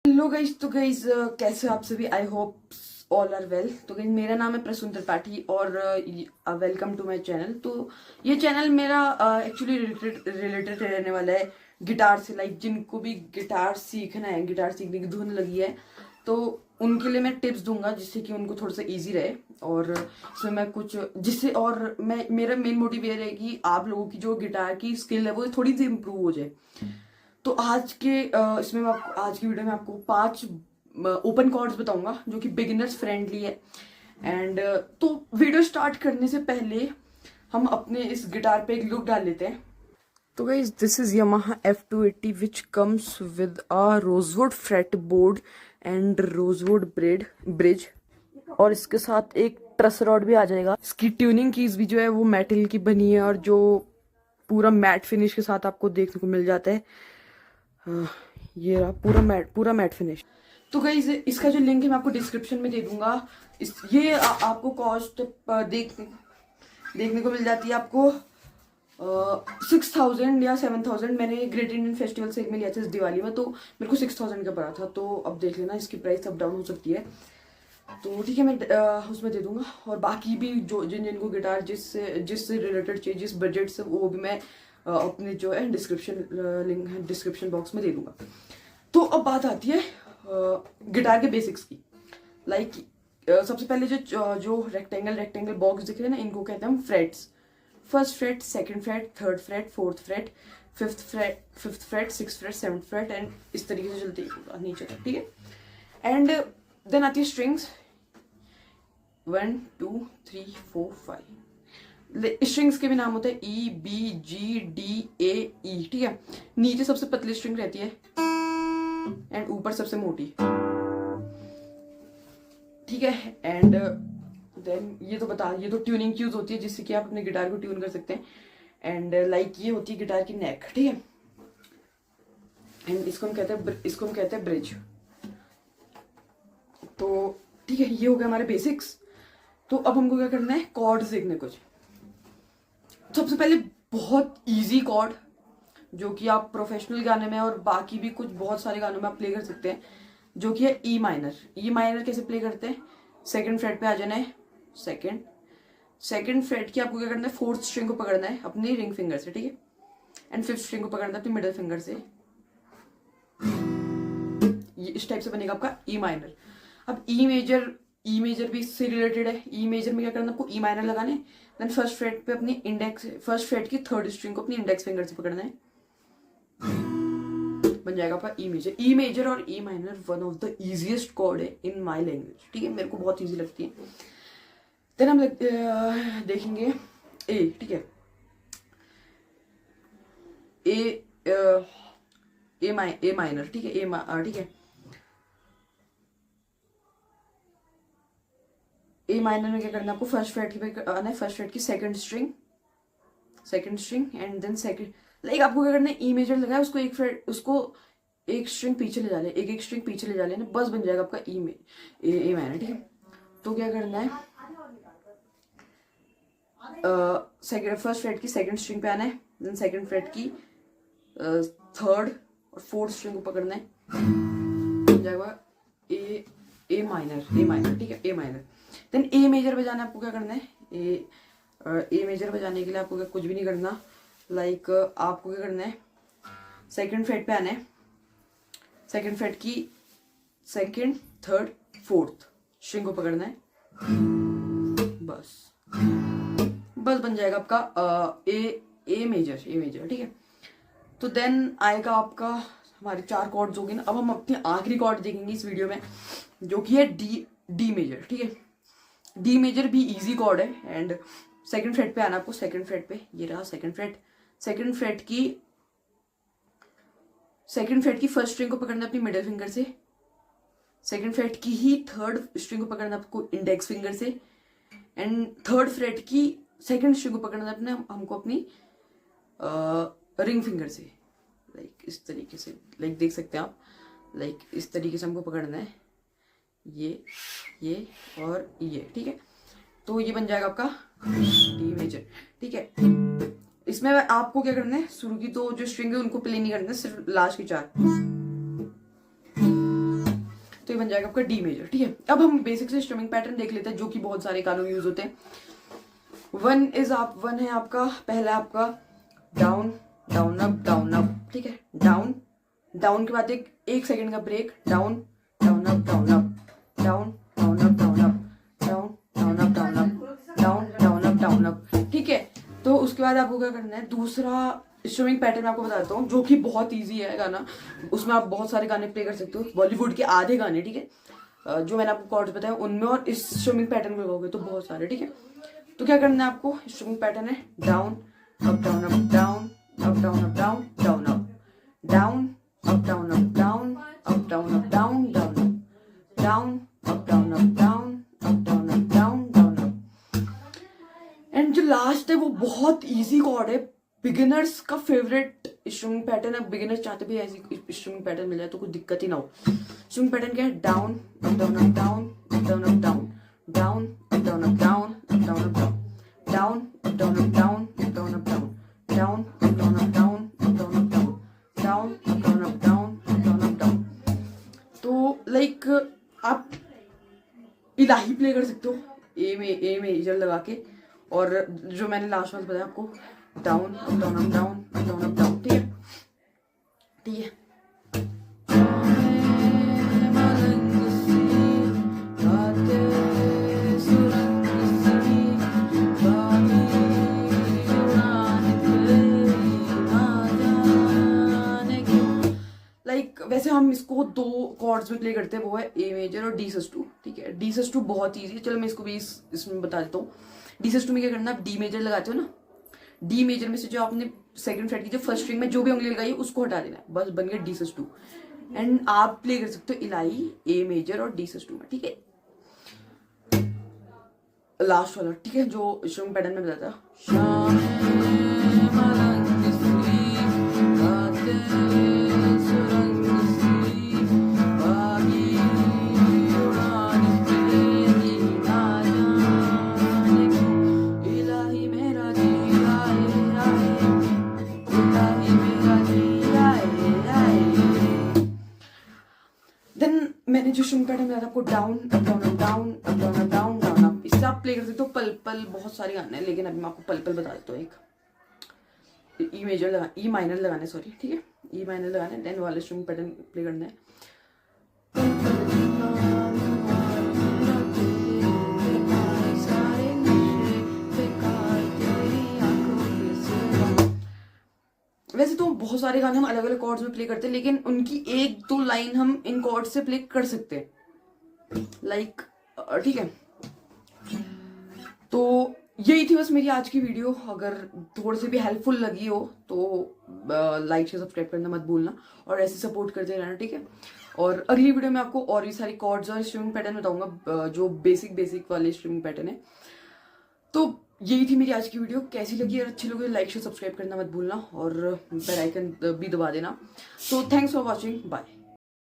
Hello guys. तो guys कैसे हो आप सभी? I hope all are well. तो गाइस मेरा नाम है प्रसून त्रिपाठी और वेलकम टू माय चैनल। तो ये चैनल मेरा एक्चुअली रिलेटेड रहने वाला है गिटार से। लाइक जिनको भी गिटार सीखना है, गिटार सीखने की धुन लगी है, तो उनके लिए मैं टिप्स दूंगा जिससे कि उनको थोड़ा सा इजी रहे। और इसमें मैं कुछ जिससे और मैं मेरा मेन मोटिव ये है कि आप लोगों की जो गिटार की स्किल है वो थोड़ी सी इम्प्रूव हो जाए। तो आज के इसमें मैं आपको आज की वीडियो में आपको 5 ओपन कॉर्ड्स बताऊंगा जो कि बिगिनर्स फ्रेंडली है। एंड तो वीडियो स्टार्ट करने से पहले हम अपने इस गिटार पे एक लुक डाल लेते हैं। तो guys this is Yamaha F280 which comes with a rosewood freight board and rosewood bridge, और इसके साथ एक ट्रस रॉड भी आ जाएगा। इसकी ट्यूनिंग कीज भी जो है वो मेटल की बनी है और जो पूरा मैट फिनिश के साथ आपको देखने को मिल जाता है। ये रहा पूरा मैट फिनिश। तो गाइस इसका जो लिंक है मैं आपको डिस्क्रिप्शन में दे दूंगा। ये आपको कॉस्ट देखने को मिल जाती है आपको 6,000 या 7,000। मैंने ग्रेट इंडियन फेस्टिवल से एक में लिया था इस दिवाली में, तो मेरे को 6,000 का पड़ा था। तो अब देख लेना, इसकी प्राइस अप डाउन हो सकती है। तो ठीक है, मैं उसमें दे दूंगा। और बाकी भी जो जिनको गिटार जिससे रिलेटेड चाहिए, जिस बजट से, वो भी मैं अपने जो है लिंक डिस्क्रिप्शन बॉक्स में दे दूंगा। तो अब बात आती है गिटार के बेसिक्स की। लाइक सबसे पहले जो रेक्टेंगल बॉक्स दिख रहे हैं ना, इनको कहते हैं हम frets. First fret, second fret, third fret, fourth fret, fifth fret, six fret, seventh fret, and इस तरीके से चलती है नीचे तक। ठीक है। एंड देन आती है स्ट्रिंग्स 1 2 3 4 5। स्ट्रिंग्स के भी नाम होते हैं E B G D A ई। ठीक है। नीचे सबसे पतली स्ट्रिंग रहती है एंड ऊपर सबसे मोटी। ठीक है। एंड देन ये तो ट्यूनिंग कीज होती है जिससे कि आप अपने गिटार को ट्यून कर सकते हैं। एंड लाइक ये होती है गिटार की नेक। ठीक है। एंड इसको हम कहते हैं ब्रिज। तो ठीक है, ये हो गया हमारे बेसिक्स। तो अब हमको क्या करना है, कॉर्ड्स देखने कुछ। सबसे पहले बहुत इजी कॉर्ड जो कि आप प्रोफेशनल गाने में और बाकी भी कुछ बहुत सारे गानों में आप प्ले कर सकते हैं, जो कि है ई माइनर। ई माइनर कैसे प्ले करते हैं, सेकंड फ्रेट पे आ जाना है। सेकंड फ्रेट की आपको क्या करना है, फोर्थ स्ट्रिंग को पकड़ना है अपनी रिंग फिंगर से। ठीक है। एंड फिफ्थ स्ट्रिंग को पकड़ना है अपनी मिडिल फिंगर से। ये इस टाइप से बनेगा आपका ई माइनर। अब ई मेजर भी इससे रिलेटेड है। ई मेजर में क्या करना है, आपको ई माइनर लगाना है। देन फर्स्ट फ्रेट की थर्ड स्ट्रिंग को अपनी इंडेक्स फिंगर से पकड़ना है। बन जाएगा आपका ई मेजर। ई मेजर और E minor one of the easiest chord है इन माय लैंग्वेज। ठीक है, मेरे को बहुत इजी लगती है। देन हम देखेंगे ए। ठीक है। A minor. ठीक है। ठीक है। ए माइनर में क्या करना है आपको, फर्स्ट फ्रेट की second string and then second. Like आपको क्या करना है, ई मेजर लगाया, उसको एक स्ट्रिंग पीछे ले जा ले, एक स्ट्रिंग पीछे ले जा लेना, बस बन जाएगा आपका ए माइनर। ठीक है। तो क्या करना है, फर्स्ट फ्रेट की सेकंड स्ट्रिंग पे आना है। देन सेकंड फ्रेट की थर्ड और फोर्थ स्ट्रिंग को पकड़ना है, बन जाएगा ए माइनर। ठीक है, A minor. Then A major बजाना है, आपको क्या करना है, ए मेजर बजाने के लिए आपको कुछ भी नहीं करना। लाइक आपको क्या करना है, सेकंड फ्रेट पे आना है, सेकंड फ्रेट की सेकंड थर्ड फोर्थ स्ट्रिंग को पकड़ना है, बस बन जाएगा आपका ए मेजर। ठीक है। तो देन आएगा आपका, हमारे 4 कॉर्ड्स हो गए ना। अब हम अपनी आखिरी कॉर्ड देखेंगे इस वीडियो में, जो कि है डी मेजर। ठीक है। डी मेजर भी इजी कॉर्ड है। एंड सेकंड फ्रेट पे आना आपको, सेकंड फ्रेट पे, ये रहा सेकंड फ्रेट। सेकंड फ्रेट की फर्स्ट स्ट्रिंग को पकड़ना अपनी मिडिल फिंगर से। सेकंड फ्रेट की ही थर्ड स्ट्रिंग को पकड़ना आपको इंडेक्स फिंगर से। एंड थर्ड फ्रेट की सेकंड स्ट्रिंग को पकड़ना हमको अपनी रिंग फिंगर से। लाइक इस तरीके से, लाइक देख सकते हैं आप, लाइक इस तरीके से हमको पकड़ना है, ये और ये। ठीक है। तो ये बन जाएगा आपका डी मेजर। ठीक है। इसमें आपको क्या करना है, शुरू की तो जो स्ट्रिंग है उनको प्ले नहीं करना है, सिर्फ लास्ट की 4। तो ये बन जाएगा आपका डी मेजर। ठीक है, अब हम बेसिक से स्ट्रमिंग पैटर्न देख लेते हैं जो कि बहुत सारे गानों में यूज होते हैं। वन है आपका, पहला आपका down down up down up. ठीक है, डाउन डाउन के बाद एक सेकंड का break, down down up down up, down down up down up, down down up down up, down down up down up. ठीक है, तो उसके बाद आपको क्या करना है, दूसरा स्ट्रमिंग पैटर्न मैं आपको बता देता हूँ जो कि बहुत इजी है गाना। उसमें आप बहुत सारे गाने प्ले कर सकते हो, बॉलीवुड के आधे गाने। ठीक है, जो मैंने आपको कॉर्ड्स बताया उनमें, और इस स्ट्रमिंग पैटर्न में लगाओगे तो बहुत सारे। ठीक है, तो क्या करना है आपको, स्ट्रमिंग पैटर्न है down up down up down up down up down down up, down up down up down up down up down down up, down up down up down up down up down down up. And जो last है वो बहुत easy chord है, beginners का favourite string pattern है। Beginners चाहते भी ऐसी स्ट्रिंग पैटर्न मिल जाए तो कोई दिक्कत ही ना हो। स्ट्रिंग पैटर्न क्या है, down up down up down up down up down, down up down up down up down up down, down up down up down up down up down, down up down up down up down up down, down up down up down up down up down. तो like आप इलाही play कर सकते हो ए major लगा के, और जो मैंने लास्ट में बताया आपको, down up down up down up down up down. ठीक है, ठीक है। लाइक वैसे हम इसको दो कॉर्ड्स में प्ले करते हैं, वो है ए मेजर और डी सस 2। ठीक है, डी सस 2 बहुत ईजी है, चलो मैं इसको भी इसमें बता देता हूँ। डी सस 2 में क्या करना है, आप डी मेजर लगाते हो ना, डी मेजर में से जो आपने सेकंड फ्रेट की जो फर्स्ट स्ट्रिंग में जो भी उंगली लगाई है उसको हटा देना है, बस बन गया डी सस 2। एंड आप प्ले कर सकते हो इलाही ए मेजर और डी सस 2 में। ठीक है, लास्ट वाला। ठीक है, जो स्ट्रिंग पैटर्न में बताया था, मैंने जो स्ट्रिंग पैटर्न बताया था आपको, down up down up down up down up down down up, इससे आप प्ले कर सकते हो पल पल, बहुत सारे गाने हैं, लेकिन अभी मैं आपको पल पल बता देता हूँ। एक ई मेजर लगा, ई माइनर लगाने, सॉरी। ठीक है, ई माइनर लगाने, देन वाले स्ट्रिंग पैटर्न प्ले करना है। वैसे तो बहुत सारे गाने हम अलग अलग कॉर्ड्स में प्ले करते हैं, लेकिन उनकी एक दो लाइन हम इन कॉर्ड से प्ले कर सकते हैं, लाइक। ठीक है, तो यही थी बस मेरी आज की वीडियो। अगर थोड़ी सी भी हेल्पफुल लगी हो तो लाइक शेयर सब्सक्राइब करना मत भूलना, और ऐसे सपोर्ट करते रहना। ठीक है, और अगली वीडियो में आपको और भी सारी कॉर्ड्स और स्ट्रिंग पैटर्न बताऊंगा जो बेसिक वाले स्ट्रिंग पैटर्न है। तो यही थी मेरी आज की वीडियो। कैसी लगी, अगर अच्छी लगी तो लाइक शेयर सब्सक्राइब करना मत भूलना, और बेल आइकन भी दबा देना। So thanks for watching, bye.